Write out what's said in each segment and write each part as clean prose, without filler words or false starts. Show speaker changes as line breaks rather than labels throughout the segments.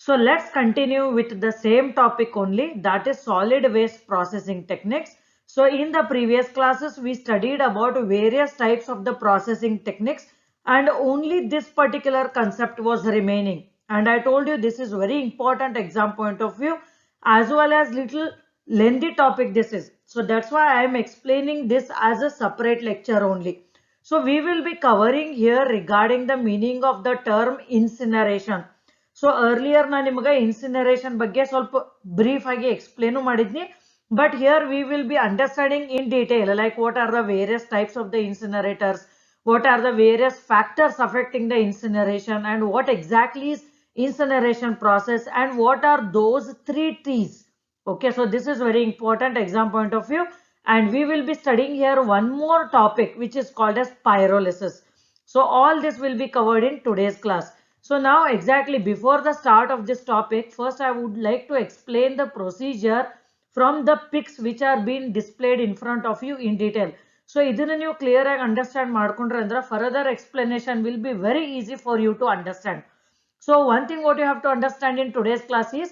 So let's continue with the same topic only, that is solid waste processing techniques. So in the previous classes we studied about various types of the processing techniques and only this particular concept was remaining. And I told you this is very important exam point of view as well as little lengthy topic this is. So that's why I am explaining this as a separate lecture only. So we will be covering here regarding the meaning of the term incineration. So earlier ನಾನು ನಿಮಗೆ incineration ಬಗ್ಗೆ ಸ್ವಲ್ಪ brief ಆಗಿ explain ಮಾಡಿದ್ನಿ, but here we will be understanding in detail like what are the various types of the incinerators, what are the various factors affecting the incineration and what exactly is incineration process and what are those three T's. Okay, so this is very important exam point of view, and we will be studying here one more topic which is called as pyrolysis. So all this will be covered in today's class. So now exactly before the start of this topic, first I would like to explain the procedure from the pics which are being displayed in front of you in detail. So ಇದನ್ನ ನೀವು clear ಆಗಿ understand ಮಾಡ್ಕೊಂಡ್ರೆ ಅಂದ್ರೆ further explanation will be very easy for you to understand. So one thing what you have to understand in today's class is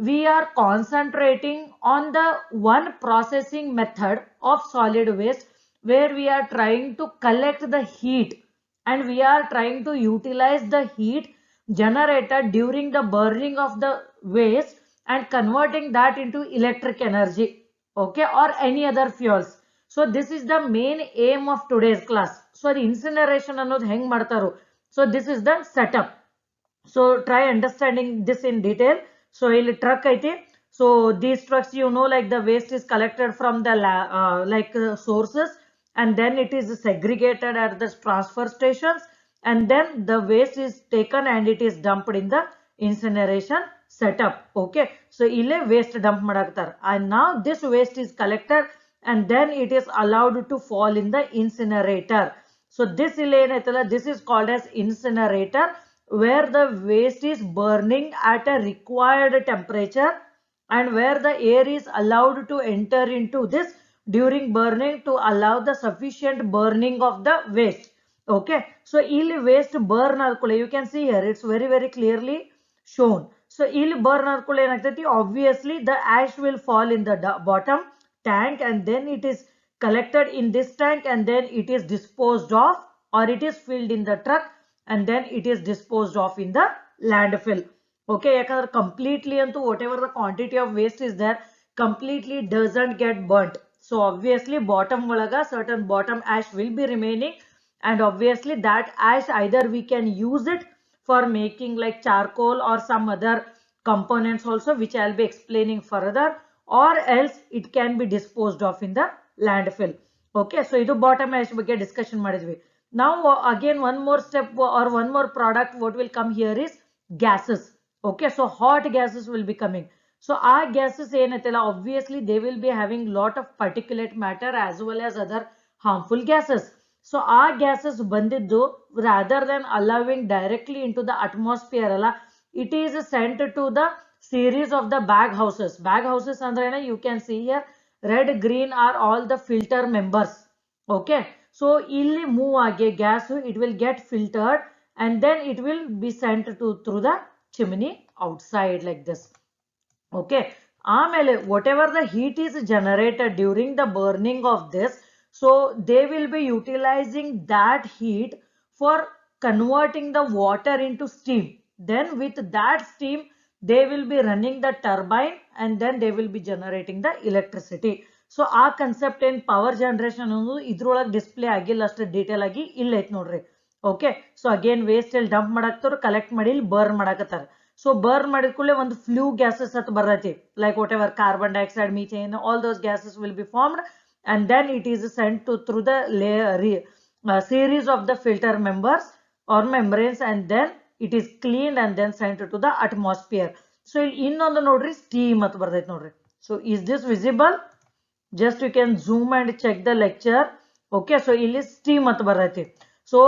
we are concentrating on the one processing method of solid waste where we are trying to collect the heat and we are trying to utilize the heat generated during the burning of the waste and converting that into electric energy, okay, or any other fuels. So this is the main aim of today's class. So the incineration ಅನ್ನೋದು ಹೆಂಗ್ ಮಾಡ್ತಾರೋ, so this is the setup. So try understanding this in detail. So ಇಲ್ಲಿ truck ಐತಿ. So these trucks, you know, like the waste is collected from the sources and then it is segregated at the transfer stations and then the waste is taken and it is dumped in the incineration setup. Okay, so ille waste dump madaktar and now this waste is collected and then it is allowed to fall in the incinerator. So this ille enaitala, this is called as incinerator, where the waste is burning at a required temperature and where the air is allowed to enter into this during burning to allow the sufficient burning of the waste. Okay, so ಇಲ್ಲಿ waste burn ಆದ್ಕೂಳೆ, you can see here it's very clearly shown. So ಇಲ್ಲಿ burn ಆದ್ಕೂಳೆ ಏನಾಗ್ತೈತಿ, obviously the ash will fall in the bottom tank and then it is collected in this tank and then it is disposed of or it is filled in the truck and then it is disposed of in the landfill. Okay, ಯಾಕಂದ್ರೆ completely ಅಂತೂ whatever the quantity of waste is there completely doesn't get burnt. So obviously bottom olaga certain bottom ash will be remaining and obviously that ash either we can use it for making like charcoal or some other components also which I'll be explaining further, or else it can be disposed of in the landfill. Okay, so idu bottom ash ಬಗ್ಗೆ discussion ಮಾಡಿದ್ವಿ. Now again one more step or one more product what will come here is gases. Okay, so hot gases will be coming. So our gases ಏನೈತಲ್ಲ, obviously they will be having lot of particulate matter as well as other harmful gases. So our gases ಬಂದಿದ್ದು rather than allowing directly into the atmosphere ಅಲ್ಲ, it is sent to the series of the bag houses. Bag houses ಅಂದ್ರೆ you can see here red green are all the filter members. Okay, so ಇಲ್ಲಿ move ಆಗಿ gas it will get filtered and then it will be sent to through the chimney outside like this. Okay, ಆಮೇಲೆ whatever the heat is generated during the burning of this, so they will be utilizing that heat for converting the water into steam. Then with that steam they will be running the turbine and then they will be generating the electricity. So ಆ concept in power generation ಅನ್ನೋದು ಇದ್ರೊಳಗೆ display ಆಗಿಲ್ಲ ಅಷ್ಟು detail ಆಗಿ ಇಲ್ಲ ಐತ್ ನೋಡ್ರಿ. Okay, so again waste ಇಲ್ಲಿ dump ಮಾಡಾಕ್ತಾರ, collect ಮಾಡಿ ಇಲ್ಲಿ burn ಮಾಡಾಕತ್ತಾರ. So burn ಮಾಡಿದ ಕೂಡಲೇ ಒಂದು ಫ್ಲೂ ಗ್ಯಾಸಸ್ ಅಂತ ಬರ್ತೈತಿ, like whatever carbon dioxide, methane, all those gases will be formed and then it is sent to through the series of the filter members or membranes and then it is cleaned and then sent to the atmosphere. So ಇನ್ನೊಂದು ನೋಡ್ರಿ steam ಅಂತ ಬರ್ತೈತಿ ನೋಡ್ರಿ. So is this visible? Just you can zoom and check the lecture. Okay, so ಇಲ್ಲಿ steam ಅಂತ ಬರ್ತೈತಿ. So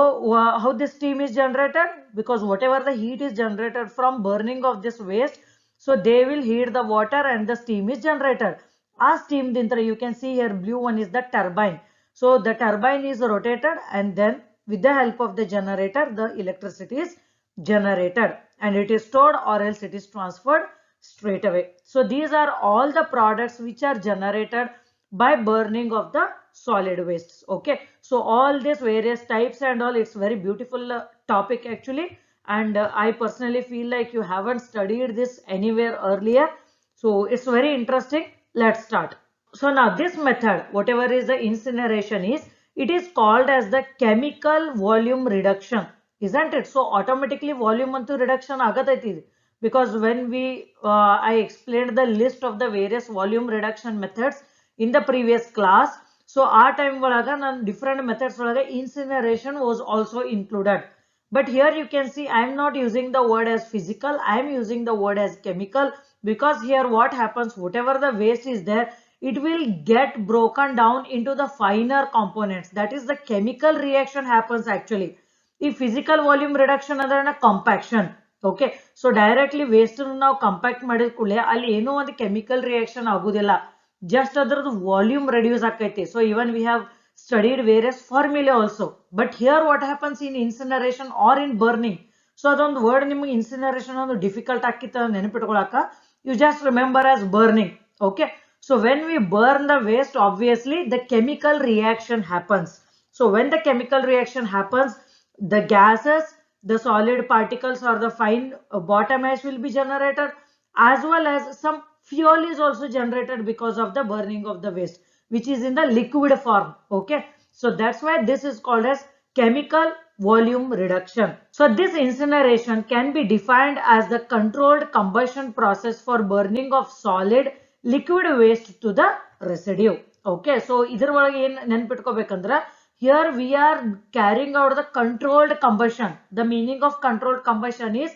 how this steam is generated? Because whatever the heat is generated from burning of this waste, so they will heat the water and the steam is generated. Our steam dintra, you can see here blue one is the turbine. So the turbine is rotated and then with the help of the generator the electricity is generated and it is stored or else it is transferred straight away. So these are all the products which are generated by burning of the solid wastes. Okay, so all these various types and all, it's very beautiful topic actually, and I personally feel like you haven't studied this anywhere earlier, so it's very interesting. Let's start. So now this method, whatever is the incineration is, it is called as the chemical volume reduction, isn't it? So automatically volume antu reduction agatati, because when I explained the list of the various volume reduction methods in the previous class, so our time valaga nan different methods valaga incineration was also included. But here you can see I am not using the word as physical, I am using the word as chemical, because here what happens, whatever the waste is there, it will get broken down into the finer components. That is the chemical reaction happens actually. If physical volume reduction ಅಂದ್ರೆ compaction. Okay, so directly waste ನಾವು compact ಮಾಡಿದ ಕೂಡಲೇ ಅಲ್ಲಿ ಏನೋ ಒಂದು chemical reaction ಆಗುದಿಲ್ಲ, just ಅದರದ್ದು volume reduce ಆಕೈತಿ. So even we have studied various formulae also, but here what happens in incineration or in burning, so ಅದೊಂದು word ನಿಮಗೆ incineration ಒಂದು difficult ಆಕಿತ್ತು ನೆನಪಿಟ್ಕೊಳ್ಳಾಕ, you just remember as burning. Okay, so when we burn the waste, obviously the chemical reaction happens. So when the chemical reaction happens, the gases, the solid particles or the fine bottom ash will be generated, as well as some fuel is also generated because of the burning of the waste, which is in the liquid form. Okay, so that's why this is called as chemical volume reduction. So this incineration can be defined as the controlled combustion process for burning of solid liquid waste to the residue. Okay, so ಇದರ ಒಳಗೆ ಏನು ನೆನಪಿಟ್ಕೋಬೇಕಂದ್ರೆ, here we are carrying out the controlled combustion. The meaning of controlled combustion is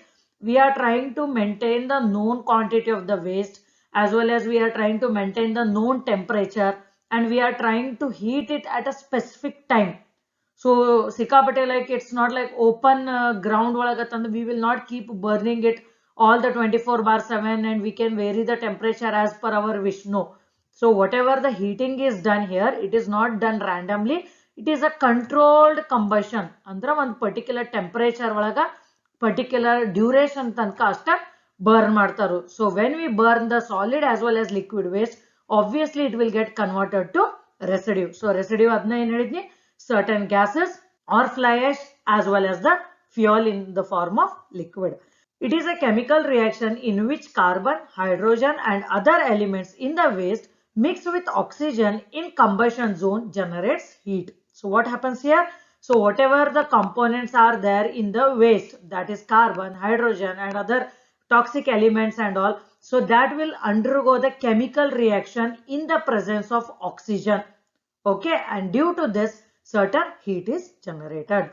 we are trying to maintain the known quantity of the waste, as well as we are trying to maintain the known temperature, and we are trying to heat it at a specific time. So sikapate, like it's not like open ground olaga tandu we will not keep burning it all the 24/7 and we can vary the temperature as per our wish. No. So whatever the heating is done here, it is not done randomly. It is a controlled combustion. Andra one particular temperature olaga particular duration tanka ashta burn ಮಾಡ್ತಾರು. So when we burn the solid as well as liquid waste, obviously it will get converted to residue. So residue adna ಏನು ಹೇಳಿದ್ನಿ, certain gases or fly ash as well as the fuel in the form of liquid. It is a chemical reaction in which carbon, hydrogen and other elements in the waste mixed with oxygen in combustion zone generates heat. So what happens here? So whatever the components are there in the waste, that is carbon, hydrogen and other toxic elements and all, so that will undergo the chemical reaction in the presence of oxygen. Okay, and due to this certain heat is generated.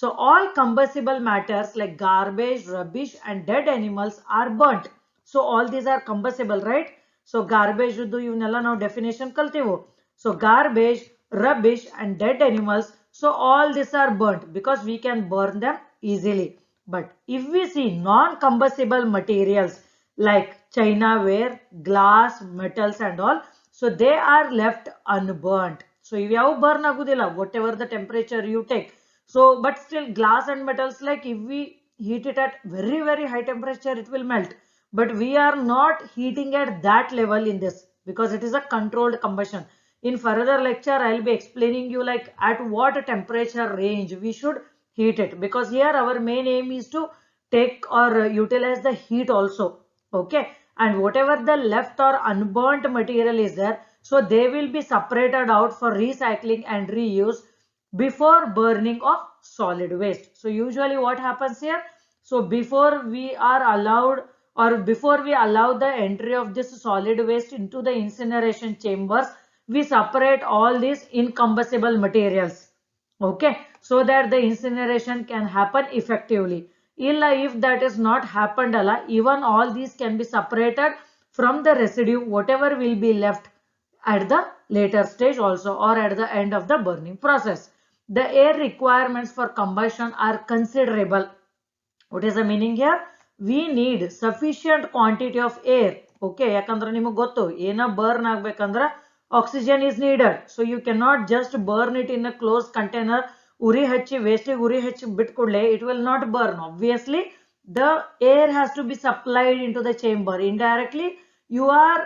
So all combustible matters like garbage, rubbish and dead animals are burnt. So all these are combustible, right? So garbage do ಇವನ್ನೆಲ್ಲ ನಾವು definition ಕಲ್ತೀವಿ. So garbage, rubbish and dead animals, so all these are burnt because we can burn them easily. But if we see non-combustible materials like china ware, glass, metals and all, so they are left unburnt. So if you burn agudilla, whatever the temperature you take. So but still glass and metals, like if we heat it at very very high temperature, it will melt. But we are not heating at that level in this because it is a controlled combustion. In further lecture, I will be explaining you like at what temperature range we should heat it, because here our main aim is to take or utilize the heat also. Okay, and whatever the left or unburnt material is there, so they will be separated out for recycling and reuse before burning of solid waste. So usually what happens here, so before we are allowed or before we allow the entry of this solid waste into the incineration chambers, we separate all these incombustible materials. Okay, so that the incineration can happen effectively. Illa if that is not happened alla, even all these can be separated from the residue, whatever will be left at the later stage also or at the end of the burning process. The air requirements for combustion are considerable. What is the meaning here? We need sufficient quantity of air. Okay, yakandra niಮಗೆ ಗೊತ್ತು ಏನ burn ಆಗಬೇಕಂದ್ರೆ oxygen is needed. So you cannot just burn it in a closed container. Uri hachi waste uri hachi bit kudle, it will not burn. Obviously the air has to be supplied into the chamber. Indirectly, you are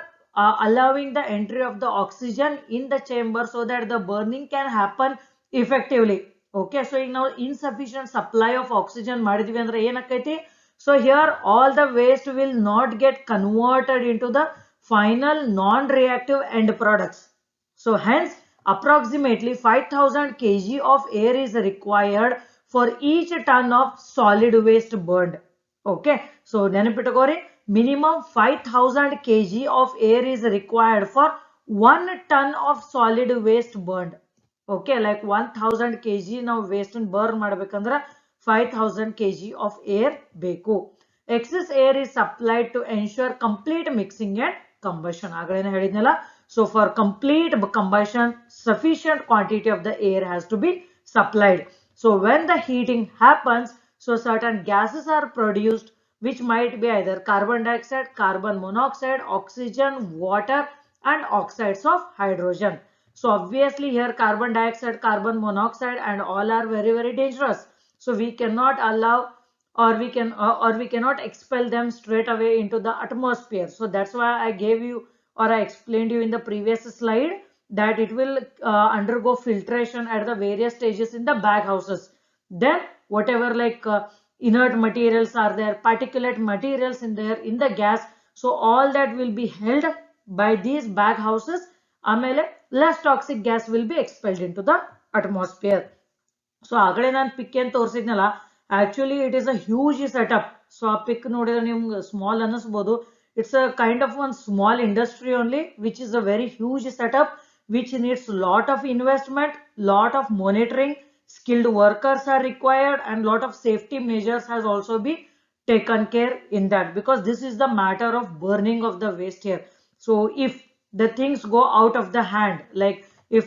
allowing the entry of the oxygen in the chamber so that the burning can happen effectively. Okay, so now insufficient supply of oxygen ಮಾಡಿದ್ವಿ ಅಂದ್ರೆ ಏನಾಕೈತಿ? So here all the waste will not get converted into the final non-reactive end products. So hence approximately 5000 kg of air is required for each ton of solid waste burned. Okay, so ನೆನಪಿಟ್ಟುಕೋರಿ minimum 5000 kg of air is required for 1 ton of solid waste burned. Okay, like 1000 kg ನಾವು waste burn ಮಾಡಬೇಕಂದ್ರೆ 5000 kg of air ಬೇಕು. Excess air is supplied to ensure complete mixing and combustion. ಆಗಲೇನೆ ಹೇಳಿದ್ನಲ್ಲ. So for complete combustion, sufficient quantity of the air has to be supplied. So when the heating happens, so certain gases are produced which might be either carbon dioxide, carbon monoxide, oxygen, water and oxides of hydrogen. So obviously here carbon dioxide, carbon monoxide and all are very, very dangerous. So we cannot allow or we cannot expel them straight away into the atmosphere. So that's why I gave you or I explained you in the previous slide that it will undergo filtration at the various stages in the baghouses. Then whatever like inert materials are there, particulate materials in there in the gas, so all that will be held by these baghouses. ಆಮೇಲೆ less toxic gas will be expelled into the atmosphere. So ಆಗಲೇ ನಾನು ಪಿಕ್ ಏನು ತೋರಿಸಿದ್ನಲ್ಲ, actually it is a huge setup. So ಆ ಪಿಕ್ ನೋಡಿದ್ರೆ ನಿಮ್ಗೆ small ಅನ್ನಿಸ್ಬೋದು. It's a kind of one small industry only, which is a very huge setup, which needs lot of investment, lot of monitoring, skilled workers are required and lot of safety measures has also been taken care in that, because this is the matter of burning of the waste here. So if the things go out of the hand, like if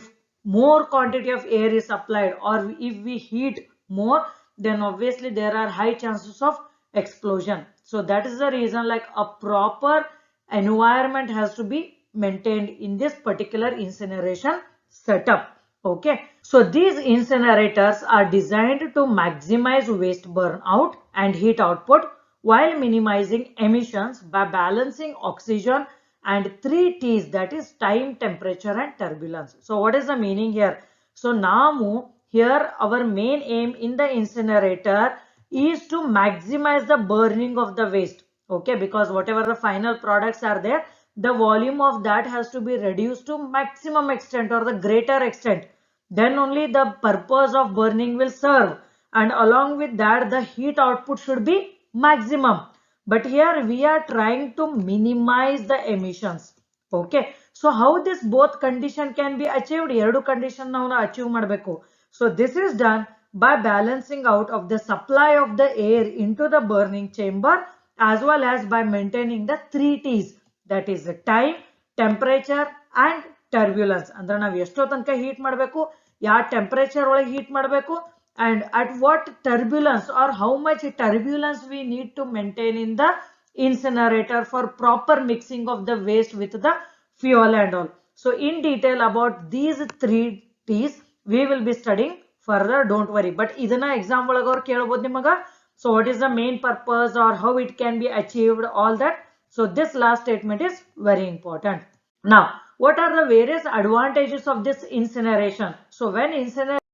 more quantity of air is supplied or if we heat more, then obviously there are high chances of explosion. So that is the reason like a proper environment has to be maintained in this particular incineration setup. Okay, so these incinerators are designed to maximize waste burnout and heat output while minimizing emissions by balancing oxygen and 3 T's, that is time, temperature and turbulence. So what is the meaning here? So now here our main aim in the incinerator is to maximize the burning of the waste. Okay, because whatever the final products are there, the volume of that has to be reduced to maximum extent or the greater extent. Then only the purpose of burning will serve, and along with that the heat output should be maximum. But here we are trying to minimize the emissions. Okay, so how this both condition can be achieved? ಎರಡು condition ನಾವು achieve ಮಾಡಬೇಕು. So this is done by balancing out of the supply of the air into the burning chamber as well as by maintaining the 3 T's, that is time, temperature and turbulence. ಅಂದ್ರೆ ನಾವು ಎಷ್ಟೋ ತನಕ heat ಮಾಡಬೇಕು, ಯಾವ temperature ಒಳಗೆ heat ಮಾಡಬೇಕು, and at what turbulence or how much turbulence we need to maintain in the incinerator for proper mixing of the waste with the fuel and all. So in detail about these 3 T's we will be studying further, don't worry. But ಇದನ್ನ exam ಒಳಗೆ ಅವರು ಕೇಳಬಹುದು ನಿಮಗೆ. So what is the main purpose or how it can be achieved, all that. So this last statement is very important. Now what are the various advantages of this incineration? So when incineration